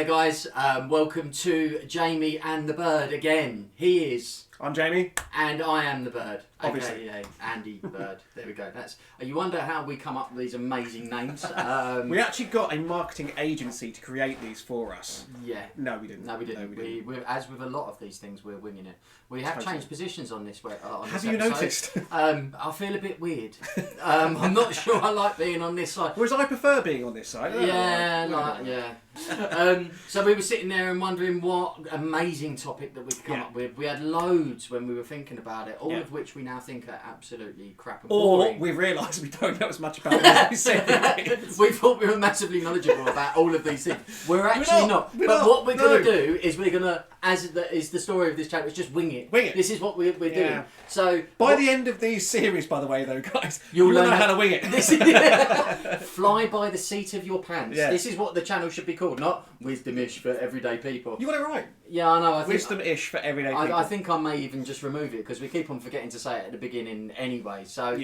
there, guys. Welcome to Jamie and the Bird again. He is. I'm Jamie. And I am the Bird. Obviously. AKA Andy Bird. There we go. You wonder how we come up with these amazing names. We actually got a marketing agency to create these for us. Yeah. No, we didn't. No, we didn't. We're, as with a lot of these things, we're winging it. We have changed positions on this. Have you noticed? I feel a bit weird. I'm not sure I like being on this side. Whereas I prefer being on this side. Yeah. So we were sitting there and wondering what amazing topic that we could come up with. We had loads when we were thinking about it, all of which we now think are absolutely crap and boring. Or we realised we don't know as much about what we said. We thought we were massively knowledgeable about all of these things. We're actually not. But what we're going to do is we're going to, as is the story of this channel, is just wing it. Wing it. This is what we're doing. So by the end of these series, by the way, though, guys, you'll know how to wing it. Fly by the seat of your pants. Yeah. This is what the channel should be called, not Wisdom-ish for everyday people. You got it right. Yeah, I know. Wisdom-ish for everyday people. I think I may even just remove it because we keep on forgetting to say it at the beginning anyway. So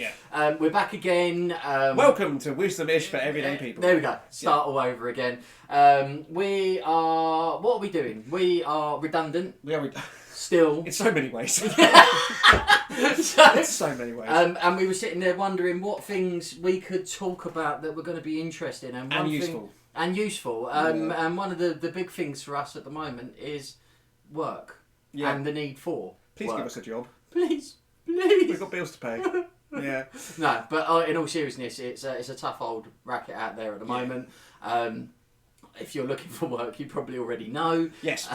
we're back again. Welcome to Wisdom-ish for everyday people. There we go. Start all over again. We are. What are we doing? We are redundant. Still. In so many ways. In so many ways. And we were sitting there wondering what things we could talk about that were going to be interesting and useful. And one of the big things for us at the moment is work and the need for Please work. give us a job. Please. We've got bills to pay. Yeah. No, but in all seriousness, it's a tough old racket out there at the moment. If you're looking for work, you probably already know. Yes.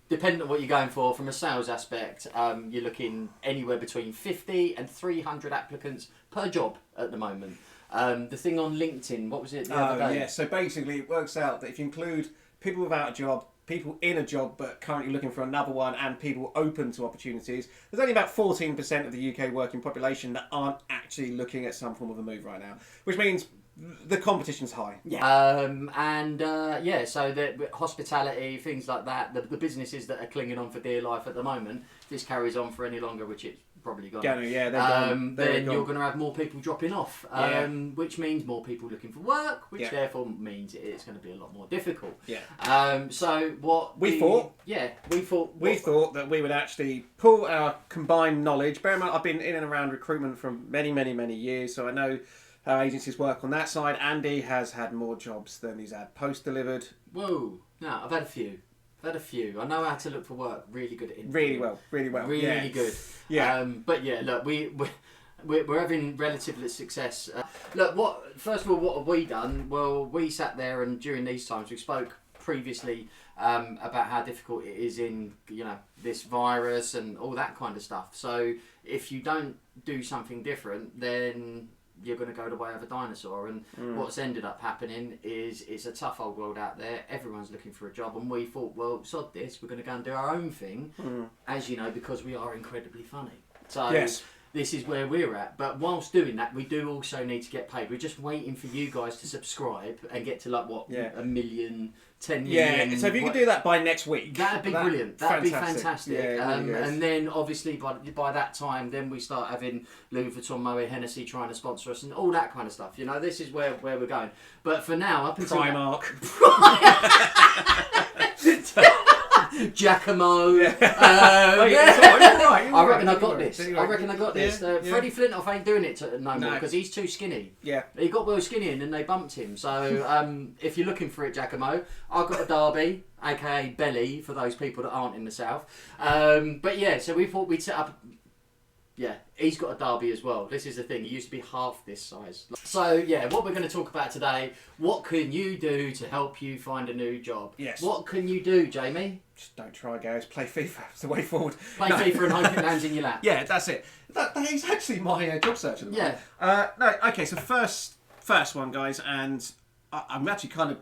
Depending on what you're going for, from a sales aspect, you're looking anywhere between 50 and 300 applicants per job at the moment. The thing on LinkedIn, what was it the other day? Yeah, so basically it works out that if you include people without a job, people in a job but currently looking for another one, and people open to opportunities, there's only about 14% of the UK working population that aren't actually looking at some form of a move right now, which means the competition's high. Yeah. So the hospitality, things like that, the businesses that are clinging on for dear life at the moment, if this carries on for any longer, which it's probably gone. They're gone. Then you're going to have more people dropping off, which means more people looking for work, which therefore means it's going to be a lot more difficult. Yeah. So what we thought that we would actually pull our combined knowledge. Bear in mind, I've been in and around recruitment for many, many, many years, so I know how agencies work on that side. Andy has had more jobs than he's had post delivered. Whoa! No, I've had a few. I know how to look for work. Really good at it. Really well. Really good. Yeah. But yeah, look, we're having relative success. First of all, what have we done? Well, we sat there and during these times we spoke previously about how difficult it is in this virus and all that kind of stuff. So if you don't do something different, then you're going to go the way of a dinosaur. And what's ended up happening is it's a tough old world out there. Everyone's looking for a job, and we thought, well, sod this, we're going to go and do our own thing, as you know, because we are incredibly funny. So this is where we're at. But whilst doing that, we do also need to get paid. We're just waiting for you guys to subscribe and get to a million, 10 million. Yeah, so if you could do that by next week, that'd be brilliant. That'd be fantastic. Yeah, and then obviously by that time, then we start having Louis Vuitton, Moet Hennessy trying to sponsor us and all that kind of stuff. This is where we're going. But for now, up until Primark. Giacomo. Yeah. I reckon I got this. Freddie Flintoff ain't doing it no more because he's too skinny. Yeah. He got well skinny and then they bumped him. So if you're looking for it, Giacomo, I've got a Derby, aka Belly, for those people that aren't in the south. But yeah, so we thought we'd set up. Yeah, he's got a Derby as well. This is the thing. He used to be half this size. So, yeah, what we're going to talk about today, what can you do to help you find a new job? Yes. What can you do, Jamie? Just don't try, guys. Play FIFA. It's the way forward. Play FIFA and hope it lands in your lap. Yeah, that's it. That is actually my job search at the moment. Okay, so first one, guys, and I'm actually kind of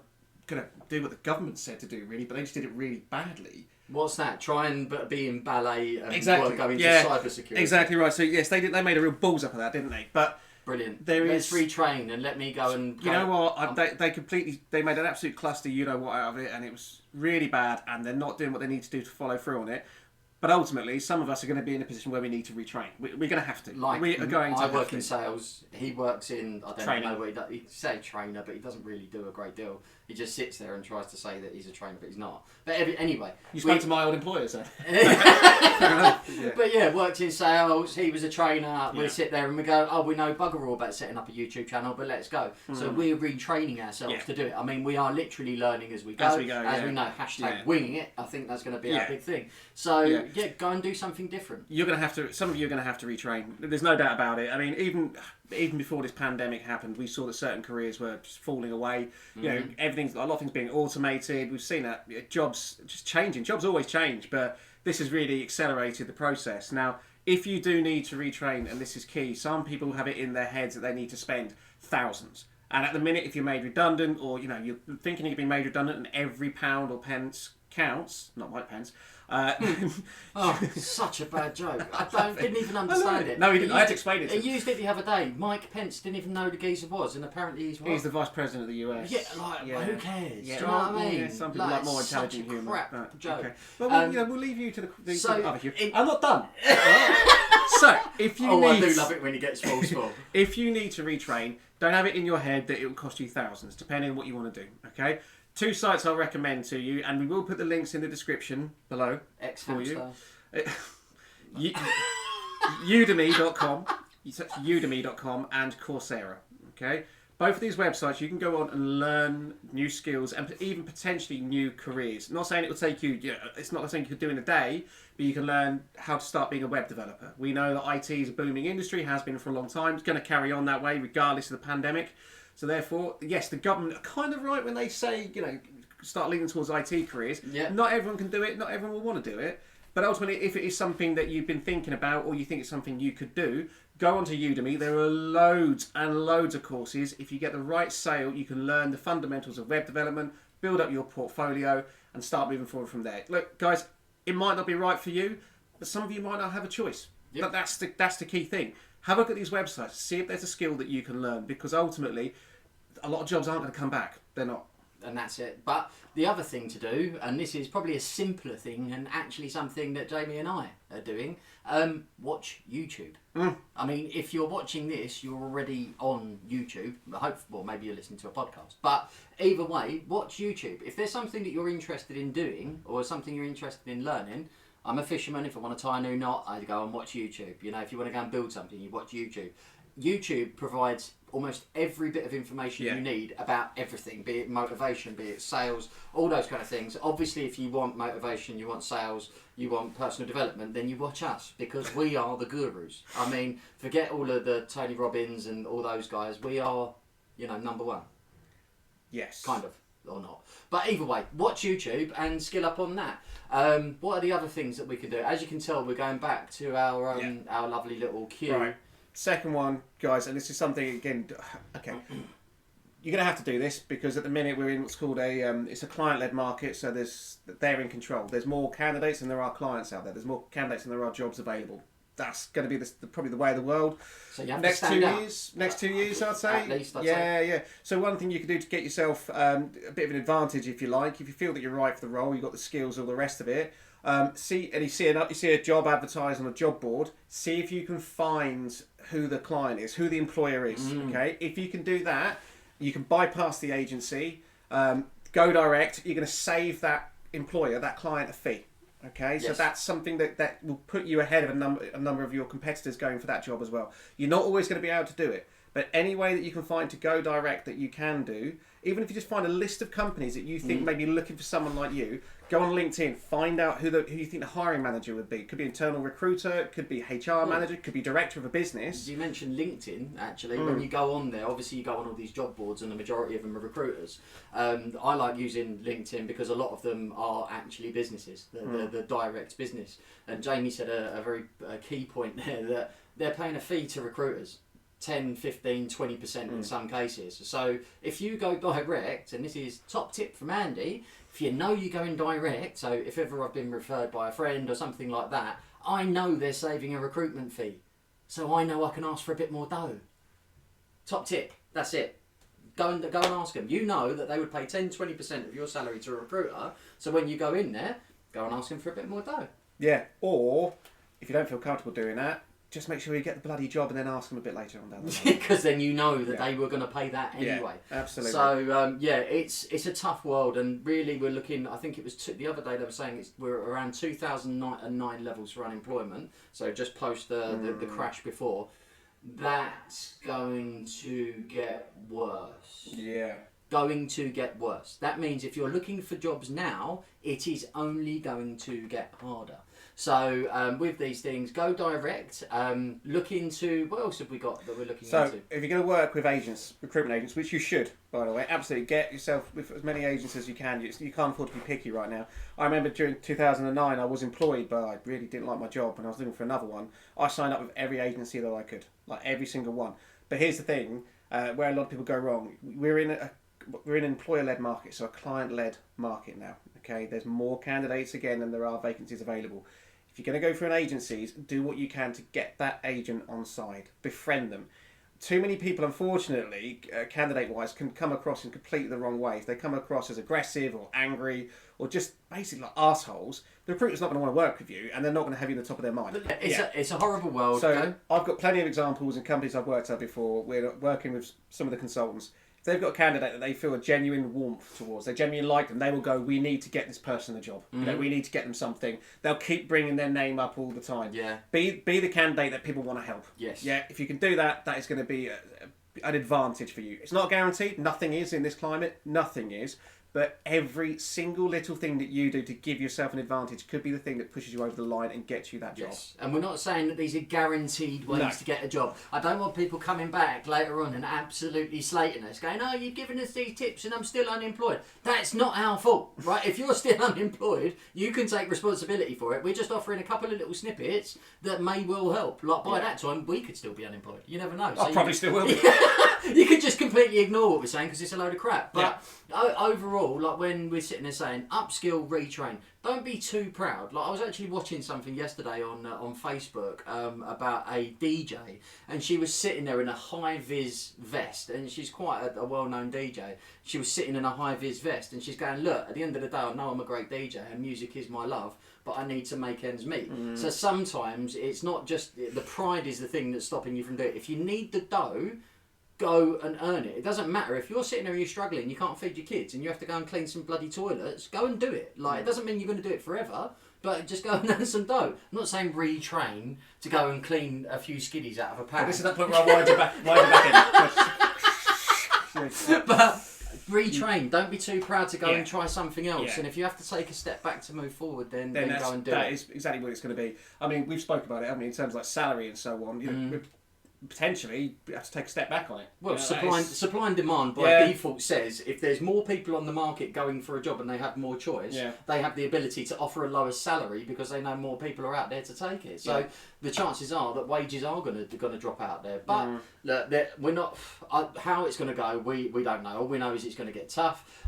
going to do what the government said to do, really, but they just did it really badly. What's that? Try and be in ballet and go into cyber security. Exactly right. So yes, they did. They made a real balls up of that, didn't they? But brilliant. Let's retrain and let me go and. You know what? They made an absolute cluster. You know what out of it, and it was really bad. And they're not doing what they need to do to follow through on it. But ultimately, some of us are going to be in a position where we need to retrain. We're going to have to. Like, we are going to. I work in sales. He works in, I don't Training. know what he does. He'd say trainer, but he doesn't really do a great deal. He just sits there and tries to say that he's a trainer, but he's not. But anyway. You spoke to my old employer, so. But yeah, worked in sales. He was a trainer. We sit there and we go, oh, we know bugger all about setting up a YouTube channel, but let's go. So we're retraining ourselves to do it. I mean, we are literally learning as we go. As we know, hashtag winging it. I think that's going to be our big thing. So go and do something different. You're going to have to. Some of you are going to have to retrain. There's no doubt about it. I mean, even before this pandemic happened, we saw that certain careers were just falling away. You know, a lot of things being automated. We've seen that jobs just changing. Jobs always change, but this has really accelerated the process. Now, if you do need to retrain, and this is key, some people have it in their heads that they need to spend thousands. And at the minute, if you're made redundant, or you're thinking you're being made redundant, and every pound or pence counts, not white pence. Such a bad joke. Didn't even understand it. No, he didn't. I had to explain it to him. He used it the other day. Mike Pence didn't even know who the geezer was, and apparently he's the vice president of the US. Yeah, who cares? Yeah. Do you know what I mean? Yeah, some people like more intelligent humour. humour. Joke. Okay. Well, we'll leave you to the other humour. I'm not done. So, if you I do love it when he gets full. If you need to retrain, don't have it in your head that it will cost you thousands, depending on what you want to do. Okay. 2 sites I'll recommend to you, and we will put the links in the description below for you. Udemy.com, Udemy.com and Coursera. Okay, both of these websites you can go on and learn new skills and even potentially new careers. Not saying it will take you. It's not something you could do in a day, but you can learn how to start being a web developer. We know that IT is a booming industry, has been for a long time. It's going to carry on that way regardless of the pandemic. So therefore, yes, the government are kind of right when they say, start leaning towards IT careers. Yeah. Not everyone can do it. Not everyone will want to do it. But ultimately, if it is something that you've been thinking about or you think it's something you could do, go onto Udemy. There are loads and loads of courses. If you get the right sale, you can learn the fundamentals of web development, build up your portfolio, and start moving forward from there. Look, guys, it might not be right for you, but some of you might not have a choice. Yep. But that's the key thing. Have a look at these websites. See if there's a skill that you can learn, because ultimately, a lot of jobs aren't going to come back. They're not. And that's it. But the other thing to do, and this is probably a simpler thing and actually something that Jamie and I are doing, watch YouTube. I mean, if you're watching this, you're already on YouTube. Well, maybe you're listening to a podcast. But either way, watch YouTube. If there's something that you're interested in doing or something you're interested in learning, I'm a fisherman. If I want to tie a new knot, I go and watch YouTube. If you want to go and build something, you watch YouTube. YouTube provides almost every bit of information you need about everything, be it motivation, be it sales, all those kind of things. Obviously, if you want motivation, you want sales, you want personal development, then you watch us, because we are the gurus. I mean, forget all of the Tony Robbins and all those guys. We are, number one. Yes. Kind of, or not. But either way, watch YouTube and skill up on that. What are the other things that we can do? As you can tell, we're going back to our lovely little queue. Right. Second one, guys, and this is something, again, okay, you're going to have to do this, because at the minute we're in what's called it's a client-led market, so they're in control. There's more candidates than there are clients out there. There's more candidates than there are jobs available. That's going to be probably the way of the world. So you have next to stand 2 out. years, next 2 years, I'd say. At least, I'd say. Yeah. So one thing you could do to get yourself a bit of an advantage, if you like, if you feel that you're right for the role, you've got the skills, all the rest of it. You see a job advertised on a job board. See if you can find who the client is, who the employer is. Okay, if you can do that, you can bypass the agency, go direct. You're going to save that employer, that client, a fee. Okay, so that's something that will put you ahead of a number of your competitors going for that job as well. You're not always going to be able to do it, but any way that you can find to go direct that you can do, even if you just find a list of companies that you think may be looking for someone like you, go on LinkedIn, find out who you think the hiring manager would be. It could be internal recruiter, it could be HR manager, it could be director of a business. You mentioned LinkedIn, actually. When you go on there, obviously you go on all these job boards and the majority of them are recruiters. I like using LinkedIn because a lot of them are actually businesses, the direct business. And Jamie said a very key point there, that they're paying a fee to recruiters. 10, 15, 20% in some cases. So if you go direct, and this is top tip from Andy, if you know you're going direct, so if ever I've been referred by a friend or something like that, I know they're saving a recruitment fee. So I know I can ask for a bit more dough. Top tip, that's it. Go and ask them. You know that they would pay 10, 20% of your salary to a recruiter, so when you go in there, go and ask them for a bit more dough. Yeah. Or if you don't feel comfortable doing that, just make sure you get the bloody job and then ask them a bit later on down the line. Because then you know that they were going to pay that anyway. Yeah, absolutely. So it's a tough world, and really we're looking. I think it was the other day they were saying we're around 2009 levels for unemployment. So just post the crash before. That's going to get worse. Yeah. Going to get worse. That means if you're looking for jobs now, it is only going to get harder. So with these things, go direct. Look into what else have we got that we're looking into? So if you're going to work with agents, recruitment agents, which you should, by the way, absolutely get yourself with as many agents as you can. You can't afford to be picky right now. I remember during 2009, I was employed, but I really didn't like my job, and I was looking for another one. I signed up with every agency that I could, like every single one. But here's the thing, where a lot of people go wrong. We're in an employer-led market, so a client-led market now. Okay, there's more candidates again than there are vacancies available. If you're going to go for an agencies, do what you can to get that agent on side. Befriend them. Too many people, unfortunately, candidate-wise, can come across in completely the wrong way. If they come across as aggressive or angry or just basically like assholes, the recruiter's not going to want to work with you, and they're not going to have you at the top of their mind. It's a horrible world. So I've got plenty of examples in companies I've worked at before. We're working with some of the consultants. If they've got a candidate that they feel a genuine warmth towards, they genuinely like them, they will go, we need to get this person a job. You know, we need to get them something. They'll keep bringing their name up all the time. Yeah. Be the candidate that people want to help. Yes. Yeah, if you can do that, that is going to be an advantage for you. It's not guaranteed. Nothing is in this climate. Nothing is. But every single little thing that you do to give yourself an advantage could be the thing that pushes you over the line and gets you that job. Yes, and we're not saying that these are guaranteed ways to get a job. I don't want people coming back later on and absolutely slating us, going, "Oh, you've given us these tips and I'm still unemployed." That's not our fault, right? If you're still unemployed, you can take responsibility for it. We're just offering a couple of little snippets that may well help. Like by that time, we could still be unemployed. You never know. I probably still will be. You could just completely ignore what we're saying because it's a load of crap. But overall, like when we're sitting there saying upskill, retrain, don't be too proud. Like I was actually watching something yesterday on Facebook about a DJ, and she was sitting there in a high vis vest, and she's quite a well-known DJ. She was sitting in a high vis vest, and she's going, "Look, at the end of the day, I know I'm a great DJ, and music is my love, but I need to make ends meet." So sometimes it's not just the pride is the thing that's stopping you from doing it. If you need the dough, go and earn it. It doesn't matter if you're sitting there and you're struggling, you can't feed your kids, and you have to go and clean some bloody toilets. Go and do it. Like it doesn't mean you're going to do it forever, but just go and earn some dough. I'm not saying retrain to go and clean a few skiddies out of a pan. This is that point where I wind you back in. But retrain. Don't be too proud to go and try something else. Yeah. And if you have to take a step back to move forward, then go and do it. That is exactly what it's going to be. I mean, we've spoken about it, haven't we, in terms of like salary and so on. You know, potentially you have to take a step back on it. Well, supply and demand by default says if there's more people on the market going for a job and they have more choice, they have the ability to offer a lower salary because they know more people are out there to take it. So the chances are that wages are going to drop out there. But look, we're not. How it's going to go, we don't know. All we know is it's going to get tough.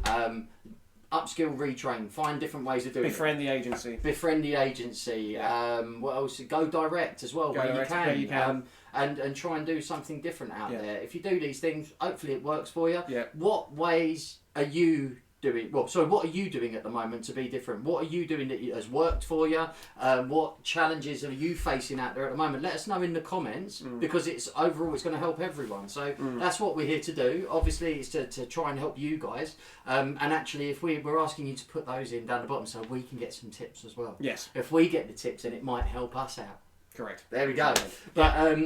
Upskill, retrain, find different ways of doing it. Befriend the agency. Befriend the agency. What else? Go direct as well, where you can. And try and do something different out there. If you do these things, hopefully it works for you. Yeah. What ways are you doing? Well, sorry, what are you doing at the moment to be different? What are you doing that has worked for you? What challenges are you facing out there at the moment? Let us know in the comments because it's overall it's going to help everyone. So that's what we're here to do. Obviously, it's to try and help you guys. And actually, if we're asking you to put those in down the bottom so we can get some tips as well. Yes. If we get the tips, then it might help us out. Correct. There we go. But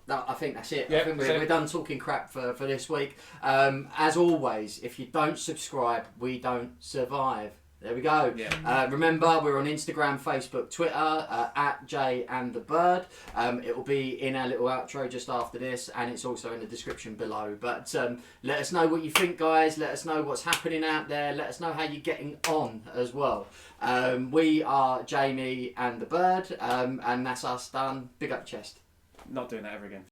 no, I think that's it. Yeah, I think we're done talking crap for this week. As always, if you don't subscribe, we don't survive. There we go. Yeah. Remember, we're on Instagram, Facebook, Twitter, at Jay and the Bird. It will be in our little outro just after this, and it's also in the description below. But let us know what you think, guys. Let us know what's happening out there. Let us know how you're getting on as well. We are Jamie and the Bird, and that's us done. Big up chest. Not doing that ever again.